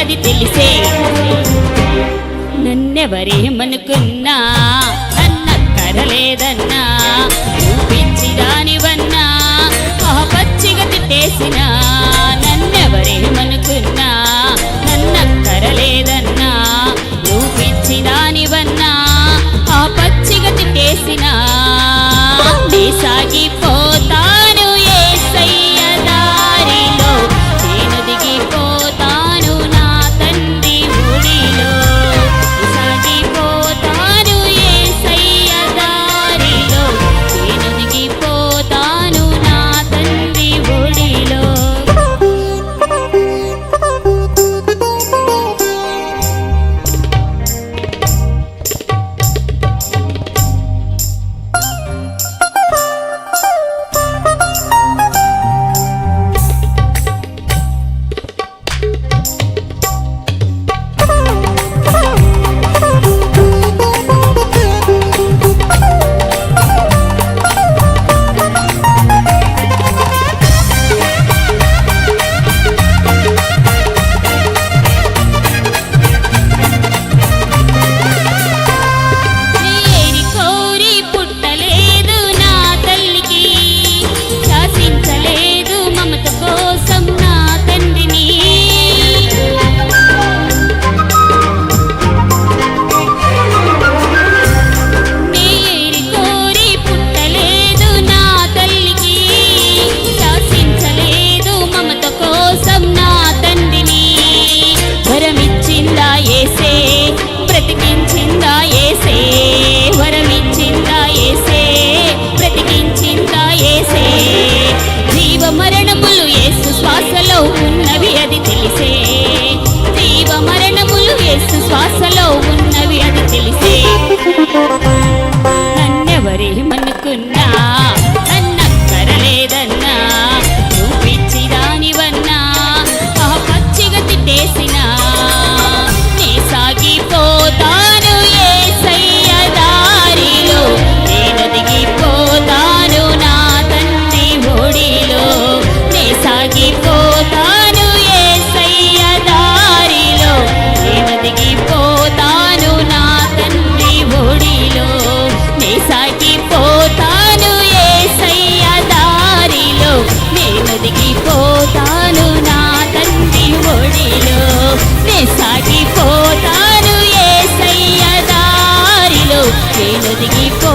అది తెలిసే. నన్నెవరేమనుకున్నా నన్నక్కరలేదన్నా, చూపించిదానివన్నా ఆ పచ్చిగా తిట్టేసినా. నన్నెవరేమనుకున్నా నన్నక్కరలేదన్నా, చూపించిదానివన్నా ఆ పచ్చిగా తిట్టేసినా. నీ సాగిపోతాను యేసయ్య దారిలో, నేను దిగిపోతాను నా తండ్రి ఒడిలో. సాగిపోతాను యేసయ్య దారిలో, నేను దిగిపోతాను నా తండ్రి ఒడిలో. బ్రతికించిందా యేసే, వరమిచ్చిందా యేసే, బ్రతికించిందా యేసే. జీవ మరణములు యేసు శ్వాసలో ఉన్నవి అది తెలిసే. జీవ మరణములు యేసు శ్వాసలో ఉన్నవి అది తెలిసే. నన్నెవరేమనుకున్నా నన్నక్కరలేదన్నా, చూపించిదానివన్నా ఆ పచ్చిగా తిట్టేసినా. నీ సాగిపోతాను యేసయ్య దారిలో, నేను దిగిపోతాను నా తండ్రి ఒడిలో. నీ సాగిపోతాను యేసయ్య దారిలో, నేను దిగిపోతాను నా తండ్రి ఒడిలో. నీ సాగిపోతాను యేసయ్య దారిలో, నేను దిగిపోతాను నా తండ్రి ఒడిలో. నీ సాగిపోతాను యేసయ్య దారిలో, నేను దిగిపో